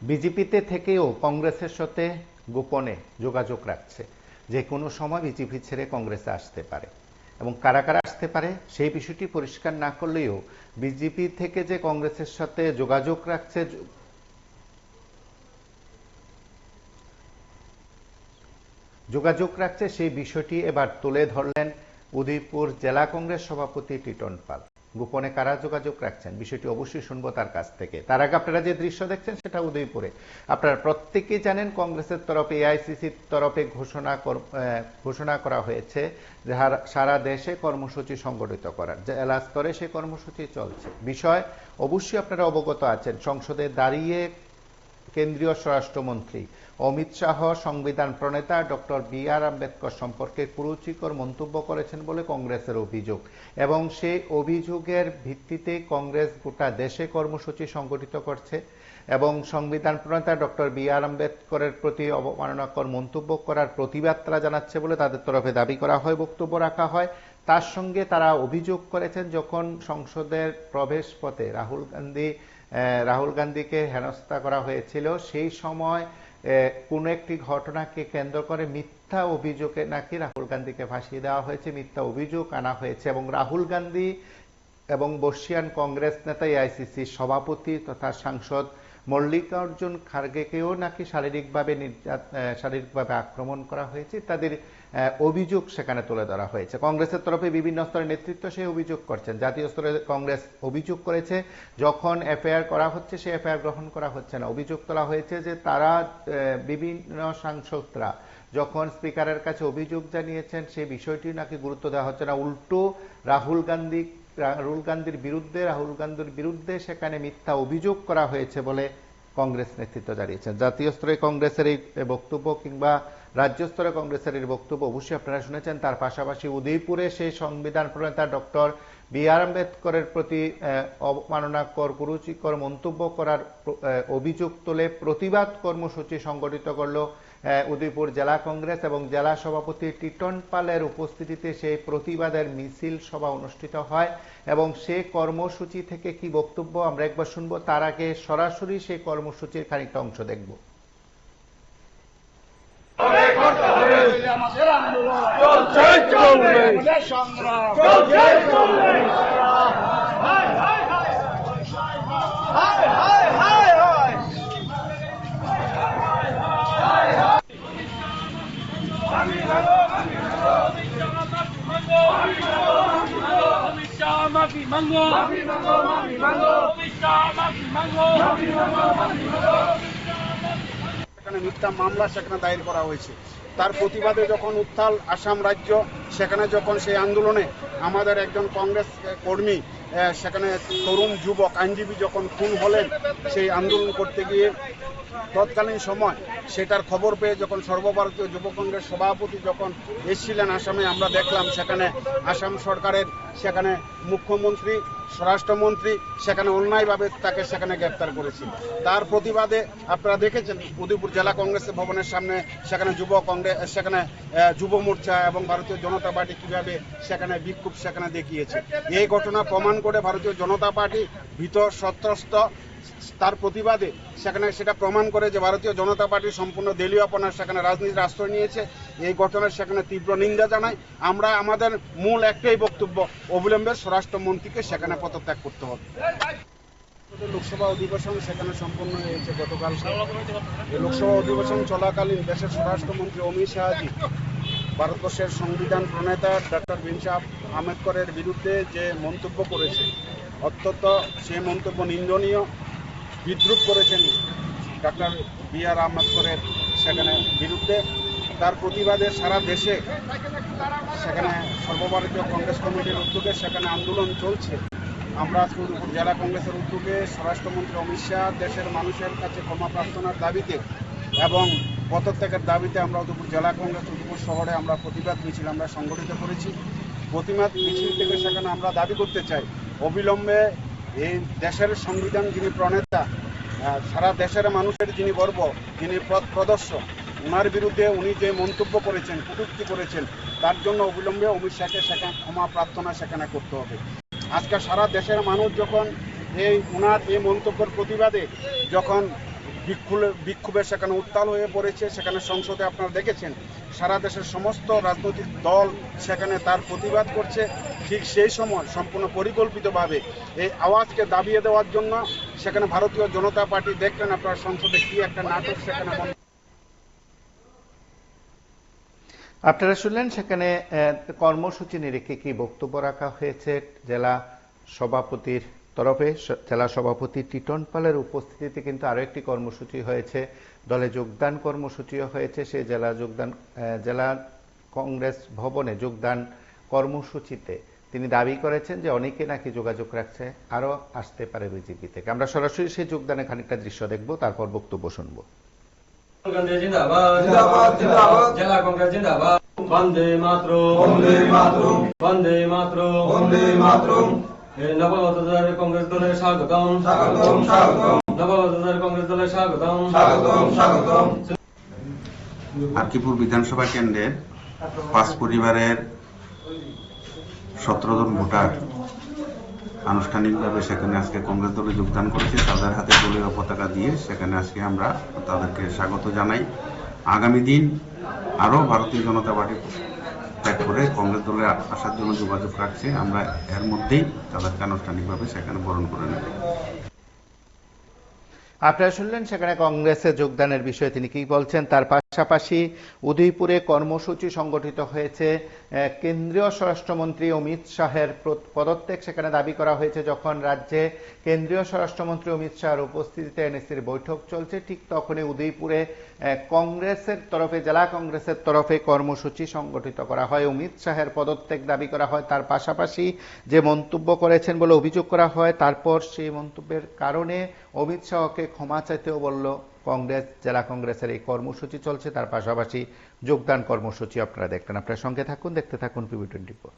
বিজেপিতে থেকেও কংগ্রেসের সাথে গোপনে যোগাযোগ রাখছে, যে কোনো সময় বিজেপি ছেড়ে কংগ্রেসে আসতে পারে এবং কারা কারা আসতে পারে সেই বিষয়টি পরিষ্কার না করলেও বিজেপি থেকে যে কংগ্রেসের সাথে যোগাযোগ রাখছে সেই বিষয়টি এবার তুলে ধরলেন উদয়পুর জেলা কংগ্রেস সভাপতি টিটন পাল। গোপনে কারা যোগাযোগ রাখছেন বিষয়টি অবশ্যই শুনবো তার কাছ থেকে। তার আগে আপনারা যে দৃশ্য দেখছেন সেটা উদয়পুরে। আপনারা প্রত্যেকেই জানেন কংগ্রেসের তরফে এআইসিসির তরফে ঘোষণা করা হয়েছে যে সারা দেশে কর্মসূচি সংগঠিত করার, জেলা স্তরে সেই কর্মসূচি চলছে। বিষয় অবশ্যই আপনারা অবগত আছেন, সংসদে দাঁড়িয়ে কেন্দ্রীয় স্বরাষ্ট্রমন্ত্রী অমিত শাহ সংবিধান প্রণেতা ডক্টর বি আর আম্বেদকর সম্পর্কে কুরুচিকর মন্তব্য করেছেন বলে কংগ্রেসের অভিযোগ, এবং সেই অভিযোগের ভিত্তিতে কংগ্রেস গোটা দেশে কর্মসূচি সংগঠিত করছে এবং সংবিধান প্রণেতা ডক্টর বি আর আম্বেদকরের প্রতি অবমাননাকর মন্তব্য করার প্রতিবাদ তারা জানাচ্ছে বলে তাদের তরফে দাবি করা হয়, বক্তব্য রাখা হয়। তার সঙ্গে তারা অভিযোগ করেছেন যখন সংসদের প্রবেশ পথে রাহুল গান্ধীকে হেনস্থা করা হয়েছিল, সেই সময় কোনো একটি ঘটনাকে কেন্দ্র করে মিথ্যা অভিযোগে নাকি রাহুল গান্ধীকে ফাঁসিয়ে দেওয়া হয়েছে, মিথ্যা অভিযোগ আনা হয়েছে এবং রাহুল গান্ধী এবং বর্ষিয়ান কংগ্রেস নেতা এআইসিসির সভাপতি তথা সাংসদ মল্লিকার্জুন খার্গেকেও নাকি শারীরিকভাবে আক্রমণ করা হয়েছে, তাদের অভিযোগ সেখানে তুলে ধরা হয়েছে। কংগ্রেসের তরফে বিভিন্ন স্তরের নেতৃত্ব সেই অভিযোগ করছেন। জাতীয় স্তরে কংগ্রেস অভিযোগ করেছে যখন এফআইআর করা হচ্ছে সেই এফআইআর গ্রহণ করা হচ্ছে না। অভিযোগ তোলা হয়েছে যে তারা বিভিন্ন সাংসদরা যখন স্পিকারের কাছে অভিযোগ জানিয়েছেন সেই বিষয়টি নাকি গুরুত্ব দেওয়া হচ্ছে না, উল্টো রাহুল গান্ধীর বিরুদ্ধে সেখানে মিথ্যা অভিযোগ করা হয়েছে বলে কংগ্রেস নেতৃত্ব জানিয়েছেন। জাতীয় স্তরে কংগ্রেসের এই বক্তব্য কিংবা রাজ্য স্তরে কংগ্রেসের এই বক্তব্য অবশ্যই আপনারা শুনেছেন। তার পাশাপাশি উদয়পুরে সেই সংবিধান প্রণেতা ডক্টর বি আর আম্বেদকরের প্রতি অবমাননাকর কুরুচিকর মন্তব্য করার অভিযোগ তুলে প্রতিবাদ কর্মসূচি সংগঠিত করল উদয়পুর জেলা কংগ্রেস এবং জেলা সভাপতি টিটন পালের উপস্থিতিতে সেই প্রতিবাদের মিছিল সভা অনুষ্ঠিত হয় এবং সেই কর্মসূচি থেকে কি বক্তব্য আমরা একবার শুনবো। তার আগে সরাসরি সেই কর্মসূচির খানিকটা অংশ দেখব। মিথ্যা মামলা সেখানে দায়ের করা হয়েছে। তার প্রতিবাদে যখন উত্তাল আসাম রাজ্য, সেখানে যখন সেই আন্দোলনে আমাদের একজন কংগ্রেস কর্মী সেখানে তরুণ যুবক আইনজীবী যখন খুন হলেন সেই আন্দোলন করতে গিয়ে, তৎকালীন সময় সেটার খবর পেয়ে যখন সর্বভারতীয় যুব কংগ্রেস সভাপতি যখন এসেছিলেন আসামে, আমরা দেখলাম সেখানে আসাম সরকারের সেখানে মুখ্যমন্ত্রী, স্বরাষ্ট্রমন্ত্রী সেখানে অন্যায়ভাবে তাকে সেখানে গ্রেপ্তার করেছে। তার প্রতিবাদে আপনারা দেখেছেন উদয়পুর জেলা কংগ্রেস ভবনের সামনে সেখানে সেখানে যুব মোর্চা এবং ভারতীয় জনতা পার্টি কিভাবে সেখানে বিক্ষোভ সেখানে দেখিয়েছে। এই ঘটনা প্রমাণ করে ভারতীয় জনতা পার্টি ভীত সন্ত্রস্ত। তার প্রতিবাদে সেখানে সেটা প্রমাণ করে যে ভারতীয় জনতা পার্টি সম্পূর্ণ দলীয়পনার সেখানে রাজনীতির আশ্রয় নিয়েছে। এই ঘটনার সেখানে তীব্র নিন্দা জানাই আমরা। আমাদের মূল একটাই বক্তব্য, অবিলম্বে স্বরাষ্ট্রমন্ত্রীকে সেখানে পদত্যাগ করতে হবে। লোকসভা অধিবেশন সেখানে সম্পন্ন হয়েছে গতকাল। এই লোকসভা অধিবেশন চলাকালীন দেশের স্বরাষ্ট্রমন্ত্রী অমিত শাহজি ভারতবর্ষের সংবিধান প্রণেতা ডক্টর বি আর আম্বেদকরের বিরুদ্ধে যে মন্তব্য করেছে, অত্যন্ত সেই মন্তব্য নিন্দনীয়। বিদ্রুপ করেছেন ডক্টর বি আর আম্বেদকরের সেখানে বিরুদ্ধে। তার প্রতিবাদে সারা দেশে সেখানে সর্বভারতীয় কংগ্রেস কমিটির উদ্যোগে সেখানে আন্দোলন চলছে। আমরা উদয়পুর জেলা কংগ্রেসের উদ্যোগে স্বরাষ্ট্রমন্ত্রী অমিত শাহ দেশের মানুষের কাছে ক্ষমা প্রার্থনার দাবিতে এবং পদত্যাগের দাবিতে আমরা উদয়পুর জেলা কংগ্রেস উদয়পুর শহরে আমরা প্রতিবাদ মিছিল আমরা সংগঠিত করেছি। প্রতিবাদ মিছিল থেকে সেখানে আমরা দাবি করতে চাই অবিলম্বে এই দেশের সংবিধান যিনি প্রণেতা, সারা দেশের মানুষের যিনি গর্ব, যিনি পথ প্রদর্শক, ওনার বিরুদ্ধে উনি যে মন্তব্য করেছেন, কটূক্তি করেছেন, তার জন্য অবিলম্বে অমিত শাহকে সেখানে ক্ষমা প্রার্থনা সেখানে করতে হবে। আজকে সারা দেশের মানুষ যখন ওনার এই মন্তব্যের প্রতিবাদে যখন বিক্ষোভের সেখানে উত্তাল হয়ে পড়েছে। সেখানে সংসদে আপনারা দেখেছেন সারা দেশের সমস্ত রাজনৈতিক দল সেখানে তার প্রতিবাদ করছে। ঠিক সেই সময় সম্পূর্ণ পরিকল্পিতভাবে এই আওয়াজকে দাবিয়ে দেওয়ার জন্য সেখানে ভারতীয় জনতা পার্টি দেখলেন আপনারা সংসদে কি একটা নাটক সেখানে আপনারা শুনলেন সেখানে কর্মসূচি নিরিখে কি বক্তব্য রাখা হয়েছে জেলা সভাপতির তরফে। জেলা সভাপতি টিটন পালের উপস্থিতিতে কিন্তু আরো একটি কর্মসূচি হয়েছে, দলে যোগদান কর্মসূচিও হয়েছে। সেই জেলা কংগ্রেস ভবনে যোগদান কর্মসূচিতে তিনি দাবি করেছেন যে অনেকে নাকি যোগাযোগ রাখছে আরো আসতে পারে বিজেপি থেকে। আমরা সরাসরি সেই যোগদানে খানিকটা দৃশ্য দেখব, তারপর বক্তব্য শুনবো। জেলা কংগ্রেস জিন্দাবাদ, বন্দে মাতরম, বন্দে মাতরম, বন্দে মাতরম, বন্দে মাতরম। নবগতদের কংগ্রেস দলের স্বাগতম, স্বাগতম, স্বাগতম। নবগতদের কংগ্রেস দলের স্বাগতম, স্বাগতম, স্বাগতম। আরকিপুর বিধানসভা কেন্দ্রের 5 পরিবারের 17 জন ভোটার আনুষ্ঠানিকভাবে সেখানে আজকে কংগ্রেস দলে যোগদান করেছে। তাদের হাতে দলীয় পতাকা দিয়ে সেখানে আজকে আমরা তাদেরকে স্বাগত জানাই। আগামী দিন আরো ভারতীয় জনতা পার্টি ত্যাগ করে কংগ্রেস দলে আসার জন্য যোগাযোগ রাখছে। আমরা এর মধ্যেই তাদেরকে আনুষ্ঠানিকভাবে সেখানে বরণ করে নেব। আপনারা শুনলেন সেখানে কংগ্রেসে যোগদানের বিষয়ে তিনি কি বলছেন। তার পাশাপাশি উদয়পুরে কর্মসূচি সংগঠিত হয়েছে। কেন্দ্রীয় স্বরাষ্ট্রমন্ত্রী অমিত শাহের পদত্যাগ সেখানে দাবি করা হয়েছে। যখন রাজ্যে কেন্দ্রীয় স্বরাষ্ট্রমন্ত্রী অমিত শাহের উপস্থিতিতে এনএসির বৈঠক চলছে, ঠিক তখনই উদয়পুরে কংগ্রেসের তরফে, জেলা কংগ্রেসের তরফে কর্মসূচি সংগঠিত করা হয়। অমিত শাহের পদত্যাগ দাবি করা হয়। তার পাশাপাশি যে মন্তব্য করেছেন বলে অভিযোগ করা হয়, তারপর সেই মন্তব্যের কারণে অমিত শাহকে ক্ষমা চাইতেও বলল কংগ্রেস। জেলা কংগ্রেসের এই কর্মসূচি চলছে, তার পাশাপাশি যোগদান কর্মসূচি আপনারা দেখলেন। আপনার সঙ্গে থাকুন, দেখতে থাকুন PB24।